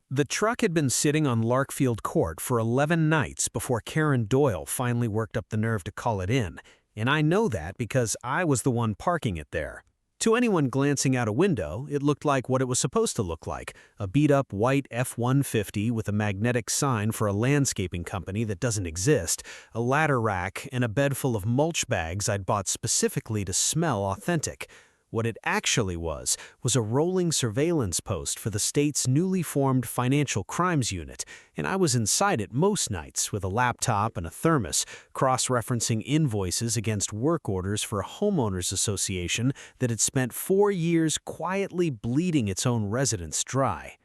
The truck had been sitting on Larkfield Court for 11 nights before Karen Doyle finally worked up the nerve to call it in, and I know that because I was the one parking it there. To anyone glancing out a window, it looked like what it was supposed to look like, a beat-up white F-150 with a magnetic sign for a landscaping company that doesn't exist, a ladder rack, and a bed full of mulch bags I'd bought specifically to smell authentic. What it actually was a rolling surveillance post for the state's newly formed Financial Crimes Unit, and I was inside it most nights with a laptop and a thermos, cross-referencing invoices against work orders for a homeowners association that had spent 4 years quietly bleeding its own residents dry.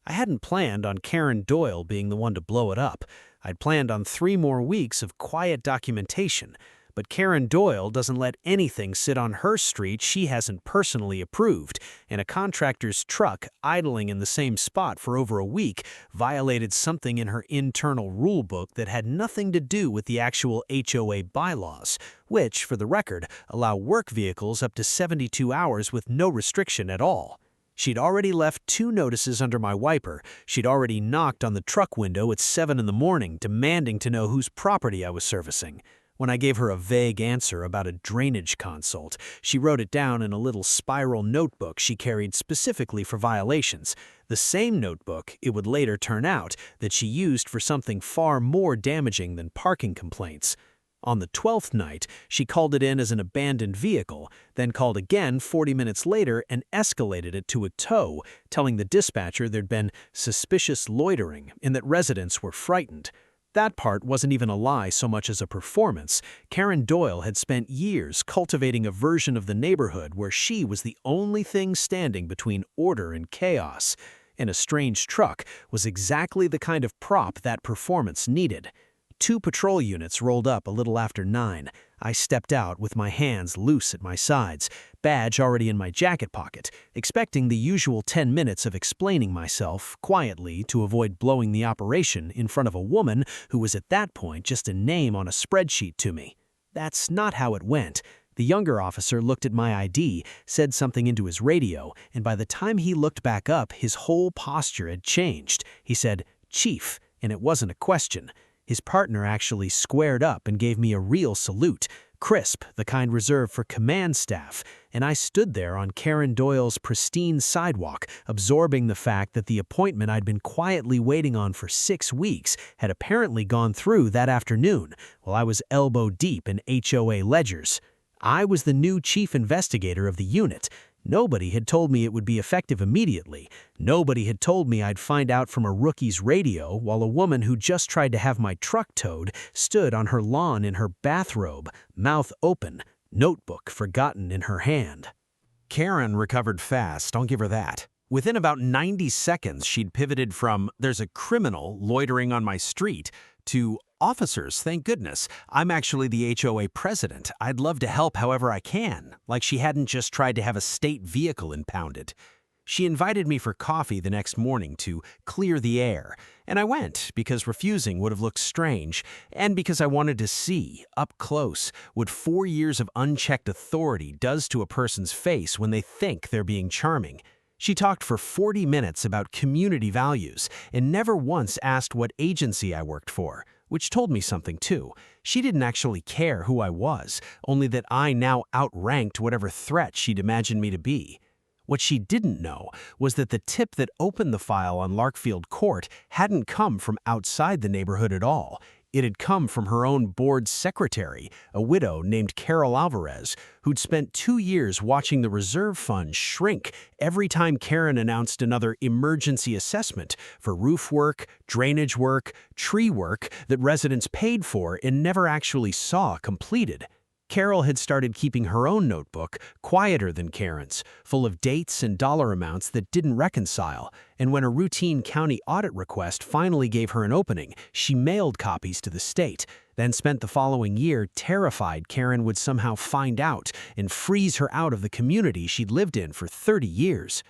I hadn't planned on Karen Doyle being the one to blow it up. I'd planned on 3 more weeks of quiet documentation. But Karen Doyle doesn't let anything sit on her street she hasn't personally approved, and a contractor's truck idling in the same spot for over a week violated something in her internal rule book that had nothing to do with the actual HOA bylaws, which, for the record, allow work vehicles up to 72 hours with no restriction at all. She'd already left 2 notices under my wiper. She'd already knocked on the truck window at 7 in the morning, demanding to know whose property I was servicing. When I gave her a vague answer about a drainage consult, she wrote it down in a little spiral notebook she carried specifically for violations, the same notebook, it would later turn out, that she used for something far more damaging than parking complaints. On the 12th night, she called it in as an abandoned vehicle, then called again 40 minutes later and escalated it to a tow, telling the dispatcher there'd been suspicious loitering and that residents were frightened. That part wasn't even a lie so much as a performance. Karen Doyle had spent years cultivating a version of the neighborhood where she was the only thing standing between order and chaos. And a strange truck was exactly the kind of prop that performance needed. 2 patrol units rolled up a little after 9. I stepped out with my hands loose at my sides, badge already in my jacket pocket, expecting the usual 10 minutes of explaining myself quietly to avoid blowing the operation in front of a woman who was at that point just a name on a spreadsheet to me. That's not how it went. The younger officer looked at my ID, said something into his radio, and by the time he looked back up, his whole posture had changed. He said, "Chief," and it wasn't a question. His partner actually squared up and gave me a real salute, crisp, the kind reserved for command staff, and I stood there on Karen Doyle's pristine sidewalk, absorbing the fact that the appointment I'd been quietly waiting on for 6 weeks had apparently gone through that afternoon, while I was elbow deep in HOA ledgers. I was the new chief investigator of the unit. Nobody had told me it would be effective immediately. Nobody had told me I'd find out from a rookie's radio while a woman who just tried to have my truck towed stood on her lawn in her bathrobe, mouth open, notebook forgotten in her hand. Karen recovered fast, I'll give her that. Within about 90 seconds, she'd pivoted from, "There's a criminal loitering on my street," to, "Officers, thank goodness. I'm actually the HOA president. I'd love to help however I can," like she hadn't just tried to have a state vehicle impounded. She invited me for coffee the next morning to clear the air, and I went because refusing would have looked strange, and because I wanted to see, up close, what 4 years of unchecked authority does to a person's face when they think they're being charming. She talked for 40 minutes about community values and never once asked what agency I worked for, which told me something too. She didn't actually care who I was, only that I now outranked whatever threat she'd imagined me to be. What she didn't know was that the tip that opened the file on Larkfield Court hadn't come from outside the neighborhood at all. It had come from her own board secretary, a widow named Carol Alvarez, who'd spent 2 years watching the reserve fund shrink every time Karen announced another emergency assessment for roof work, drainage work, tree work that residents paid for and never actually saw completed. Carol had started keeping her own notebook, quieter than Karen's, full of dates and dollar amounts that didn't reconcile, and when a routine county audit request finally gave her an opening, she mailed copies to the state, then spent the following year terrified Karen would somehow find out and freeze her out of the community she'd lived in for 30 years.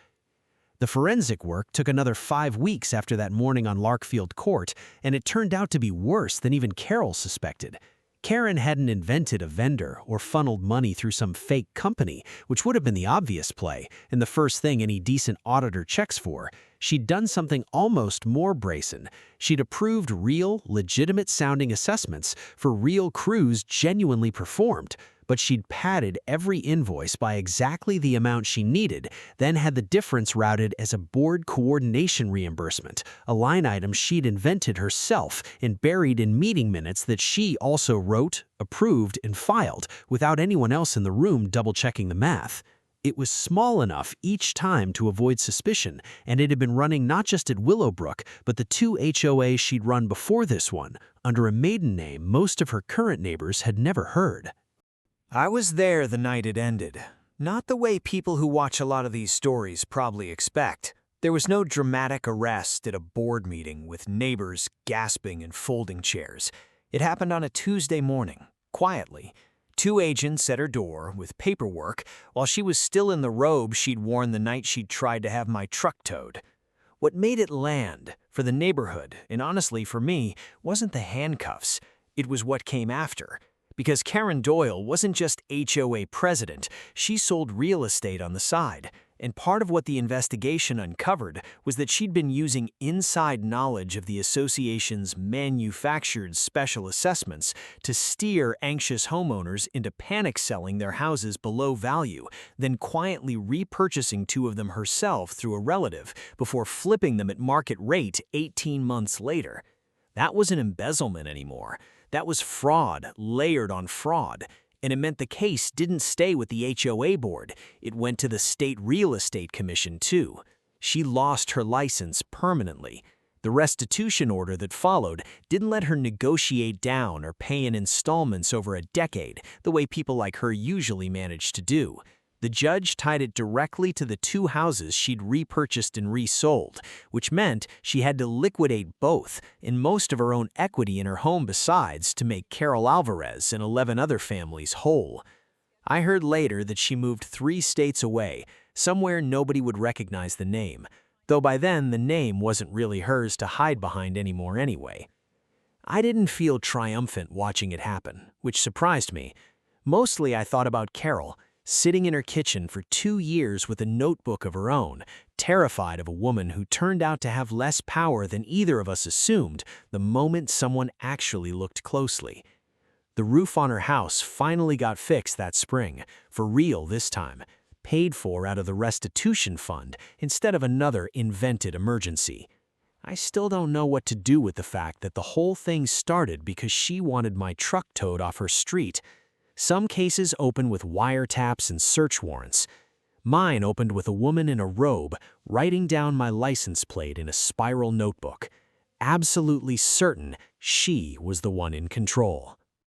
The forensic work took another 5 weeks after that morning on Larkfield Court, and it turned out to be worse than even Carol suspected. Karen hadn't invented a vendor or funneled money through some fake company, which would have been the obvious play and the first thing any decent auditor checks for. She'd done something almost more brazen. She'd approved real, legitimate-sounding assessments for real crews genuinely performed, but she'd padded every invoice by exactly the amount she needed, then had the difference routed as a board coordination reimbursement, a line item she'd invented herself and buried in meeting minutes that she also wrote, approved, and filed without anyone else in the room double-checking the math. It was small enough each time to avoid suspicion, and it had been running not just at Willowbrook, but the 2 HOAs she'd run before this one, under a maiden name most of her current neighbors had never heard. I was there the night it ended. Not the way people who watch a lot of these stories probably expect. There was no dramatic arrest at a board meeting with neighbors gasping and folding chairs. It happened on a Tuesday morning, quietly. 2 agents at her door with paperwork while she was still in the robe she'd worn the night she'd tried to have my truck towed. What made it land, for the neighborhood, and honestly for me, wasn't the handcuffs. It was what came after. Because Karen Doyle wasn't just HOA president, she sold real estate on the side. And part of what the investigation uncovered was that she'd been using inside knowledge of the association's manufactured special assessments to steer anxious homeowners into panic selling their houses below value, then quietly repurchasing 2 of them herself through a relative before flipping them at market rate 18 months later. That wasn't embezzlement anymore. That was fraud layered on fraud. And it meant the case didn't stay with the HOA board. It went to the State Real Estate Commission, too. She lost her license permanently. The restitution order that followed didn't let her negotiate down or pay in installments over a decade, the way people like her usually manage to do. The judge tied it directly to the 2 houses she'd repurchased and resold, which meant she had to liquidate both and most of her own equity in her home besides to make Carol Alvarez and 11 other families whole. I heard later that she moved 3 states away, somewhere nobody would recognize the name, though by then the name wasn't really hers to hide behind anymore anyway. I didn't feel triumphant watching it happen, which surprised me. Mostly I thought about Carol, sitting in her kitchen for 2 years with a notebook of her own, terrified of a woman who turned out to have less power than either of us assumed the moment someone actually looked closely. The roof on her house finally got fixed that spring, for real this time, paid for out of the restitution fund instead of another invented emergency. I still don't know what to do with the fact that the whole thing started because she wanted my truck towed off her street. Some cases open with wiretaps and search warrants. Mine opened with a woman in a robe writing down my license plate in a spiral notebook, absolutely certain she was the one in control.